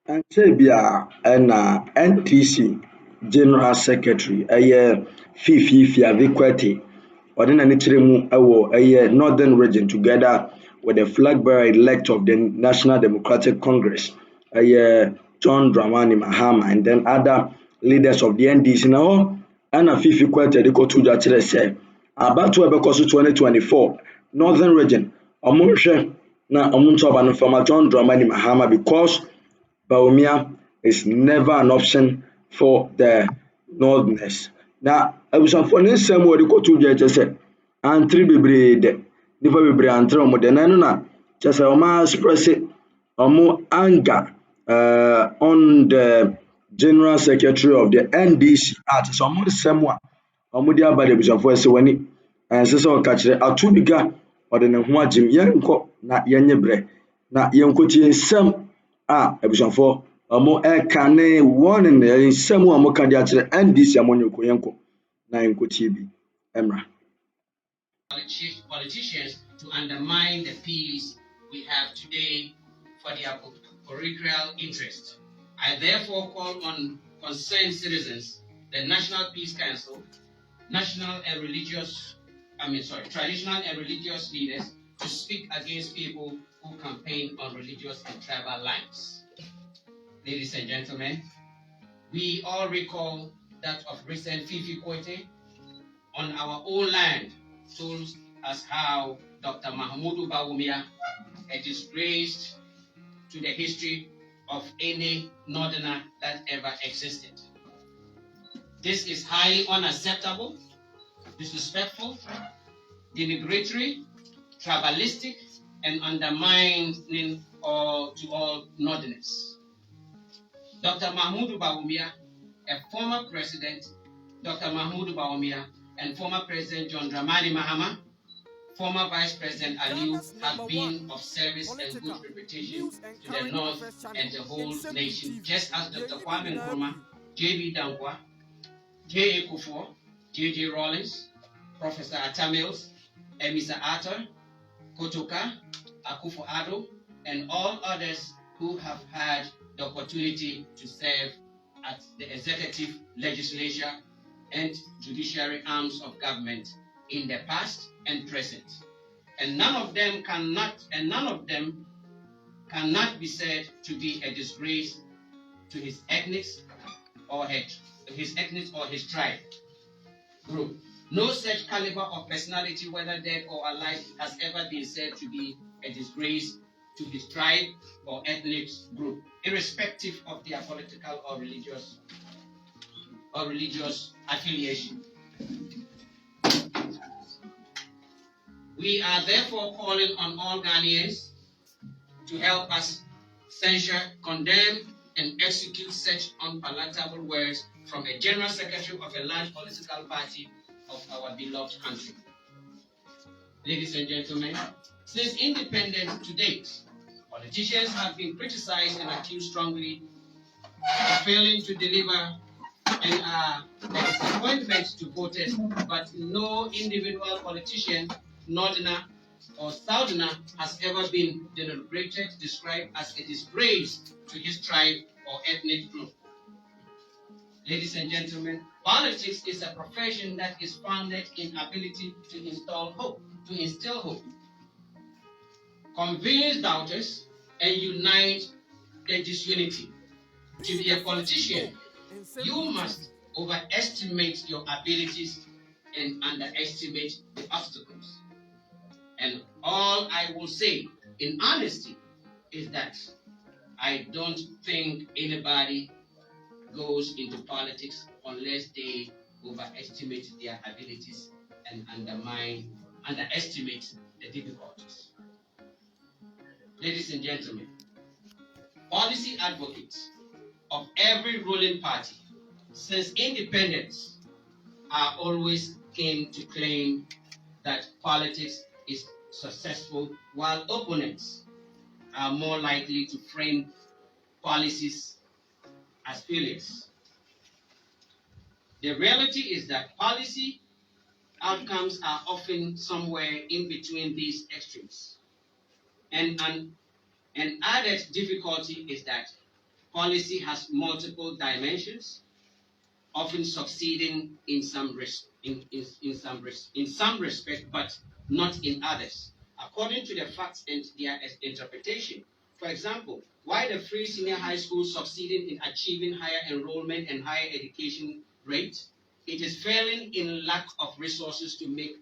Ntebia na NDC General Secretary Fiifi Kwetey ɔde n'ani kyerɛ mu wɔ Northern Region together with the flag bearer elect of the National Democratic Congress John Dramani Mahama and then other leaders of the NDC na hɔ ɛna Fiifi Kwetey de kɔto dwa kyerɛ sɛ abatoɔ a ɛbɛkɔ so 2024 Northern Region ɔmo nhwɛ na ɔmo nto aba no from John Dramani Mahama because Bawumia is never an option for the Northerners. Now, abusuafoɔ ne nsɛm wɔde kɔto dwa kyerɛ sɛ antere bebree dɛ nipa bebree antere ɔmo dɛ na ɛno na kyerɛ sɛ ɔmo express ɔmo anger on the General Secretary of the NDC a kyerɛ sɛ ɔmo nsɛm a ɔmo de aba de abusuafoɔ sɛ w'ani ɛnsɛ sɛ ɔka kyerɛ ato bi ga ɔde ne ho agyem yɛnkɔ na yɛnyɛ brɛ na yɛnkɔtie nsɛm a abusuafoɔ ɔmo ɛka ne warning nsɛm a ɔmo ka de akyerɛ NDC a ɔmo yɛnkɔ na yɛnkɔtie bi ɛmra. Politicians to undermine the peace we have today for their parochial interest. I therefore call on concerned citizens, the National Peace Council, traditional and religious leaders to speak against people who campaign on religious and tribal lines. Ladies and gentlemen, we all recall that of recent Fiifi Kwetey on our own land told us how Dr. Bawumia, a disgrace to the history of any Northerner that ever existed. This is highly unacceptable, disrespectful, denigratory, tribalistic, and undermining to all Northerners. Dr. Bawumia, a former president, Dr. Bawumia, and former President John Dramani Mahama, former Vice President Aliu have been of service and good reputation to the North and the whole nation, just as Dr. Kwame Nkrumah, J.B. Dankwa, J.A. Kufuor, J.J. Rawlings, Professor Atta Mills, Emisa Atta, Kotoka, Akufo-Addo, and all others who have had the opportunity to serve at the executive, legislature, and judiciary arms of government in the past and present. And none of them cannot be said to be a disgrace to his ethnics or his tribe group. No such caliber of personality, whether dead or alive, has ever been said to be a disgrace to his tribe or ethnic group, irrespective of their political or religious affiliation. We are therefore calling on all Ghanaians to help us censure, condemn, and execute such unpalatable words from a general secretary of a large political party of our beloved country. Ladies and gentlemen, since independence to date, politicians have been criticized and accused strongly of failing to deliver and are a disappointment to voters, but no individual politician, Northerner or Southerner, has ever been denigrated, described as a disgrace to his tribe or ethnic group. Ladies and gentlemen, politics is a profession that is founded in ability to instill hope, convince doubters, and unite the disunity. To be a politician, you must overestimate your abilities and underestimate the obstacles. And all I will say in honesty is that I don't think anybody goes into politics unless they overestimate their abilities and underestimate the difficulties. Ladies and gentlemen, policy advocates of every ruling party since independence are always keen to claim that politics is successful, while opponents are more likely to frame policies as failures. The reality is that policy outcomes are often somewhere in between these extremes. And an added difficulty is that policy has multiple dimensions, often succeeding in some respect, but not in others, according to the facts and their interpretation. For example, why the free senior high school succeeding in achieving higher enrollment and higher education rate, it is failing in lack of resources to make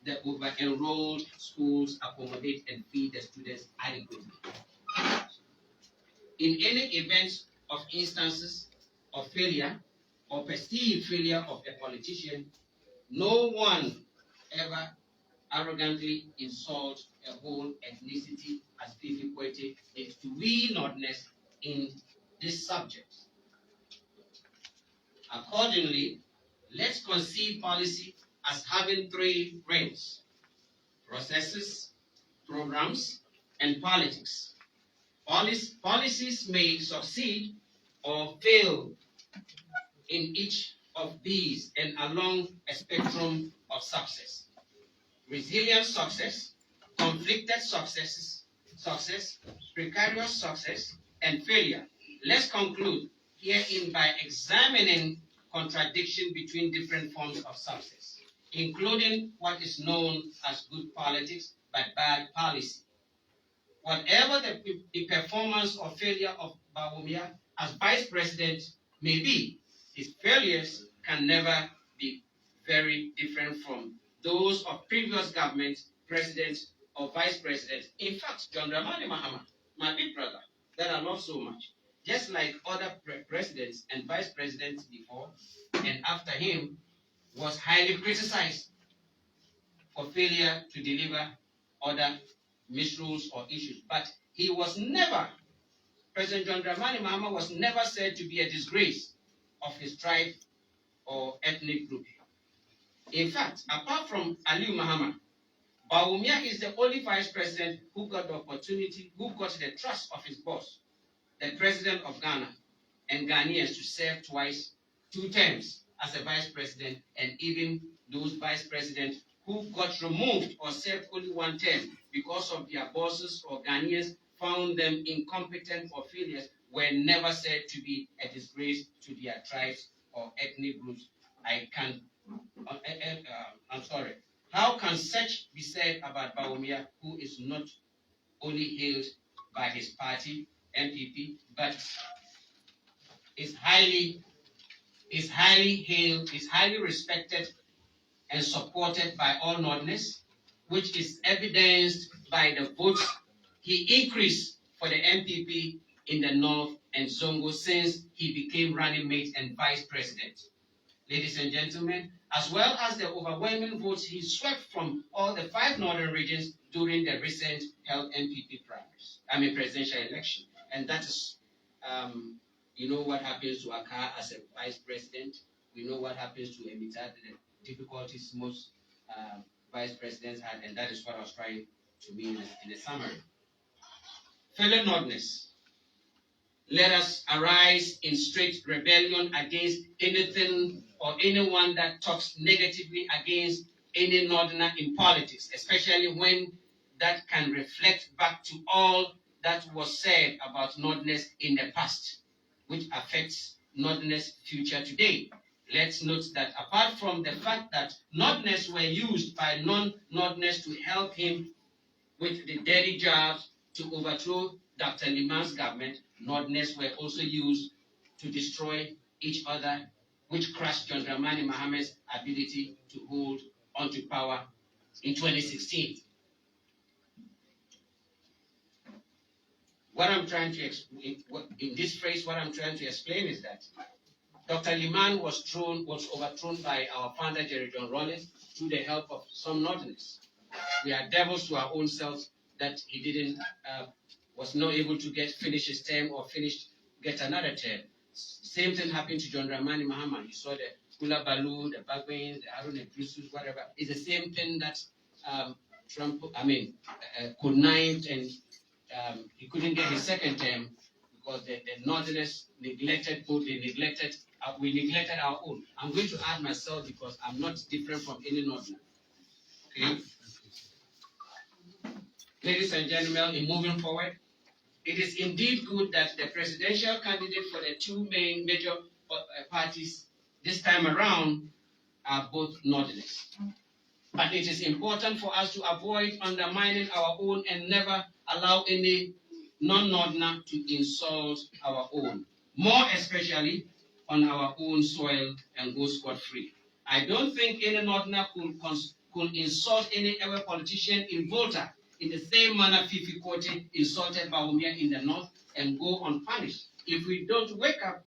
the over-enrolled schools accommodate and feed the students adequately. In any event of instances of failure or perceived failure of a politician, no one ever arrogantly insult a whole ethnicity as Fiifi Kwetey is to we Northerners in this subject. Accordingly, let's conceive policy as having three realms: processes, programs, and politics. Policies may succeed or fail in each of these and along a spectrum of success: resilient success, conflicted success, precarious success, and failure. Let's conclude herein by examining contradiction between different forms of success, including what is known as good politics but bad policy. Whatever the performance or failure of Bawumia as vice president may be, his failures can never be very different from those of previous governments, presidents, or vice presidents. In fact, John Dramani Mahama, my big brother, that I love so much, just like other presidents and vice presidents before and after him, was highly criticized for failure to deliver other misrules or issues. But he was never, President John Dramani Mahama was never said to be a disgrace of his tribe or ethnic group. In fact, apart from Aliu Mahama, Bawumia is the only vice president who got the opportunity, who got the trust of his boss, the president of Ghana, and Ghanaians to serve twice, 2 terms as a vice president, and even those vice presidents who got removed or served only 1 term because of their bosses or Ghanaians found them incompetent or failures were never said to be a disgrace to their tribes or ethnic groups. I'm sorry. How can such be said about Bawumia, who is not only hailed by his party, NPP, but is highly hailed, is highly respected and supported by all Northerners, which is evidenced by the votes he increased for the NPP in the North and Zongo since he became running mate and vice president. Ladies and gentlemen, as well as the overwhelming votes he swept from all the 5 northern regions during the recent held NPP presidential election. And that is, you know what happens to Akar as a vice president. We know what happens to Emita, the difficulties most vice presidents had, and that is what I was trying to mean in a summary. Fellow Northerners, let us arise in straight rebellion against anything or anyone that talks negatively against any Northerner in politics, especially when that can reflect back to all that was said about Northerners in the past, which affects Northerners' future today. Let's note that apart from the fact that Northerners were used by non-Northerners to help him with the dirty jobs to overthrow Dr. Liman's government, Northerners were also used to destroy each other, which crushed John Dramani Mahama's ability to hold onto power in 2016. What I'm trying to explain, in this phrase, what I'm trying to explain is that Dr. Liman was overthrown by our founder, Jerry John Rawlings, through the help of some Northerners. We are devils to our own selves that he didn't, was not able to finish his term or get another term. Same thing happened to John Dramani Mahama. You saw the Kula Balu, the Bagwains, the Harun Brusus, whatever. It's the same thing that Trump, connived and he couldn't get his second term because the Northerners neglected both. We neglected our own. I'm going to add myself because I'm not different from any Northerner. Okay. Ladies and gentlemen, in moving forward, It is indeed good that the presidential candidate for the two main major parties this time around are both Northerners. But it is important for us to avoid undermining our own and never allow any non-Northerner to insult our own, more especially on our own soil and go scot-free. I don't think any Northerner could insult any other politician in Volta in the same manner Fiifi Kwetey insulted Bawumia in the north and go unpunished. If we don't wake up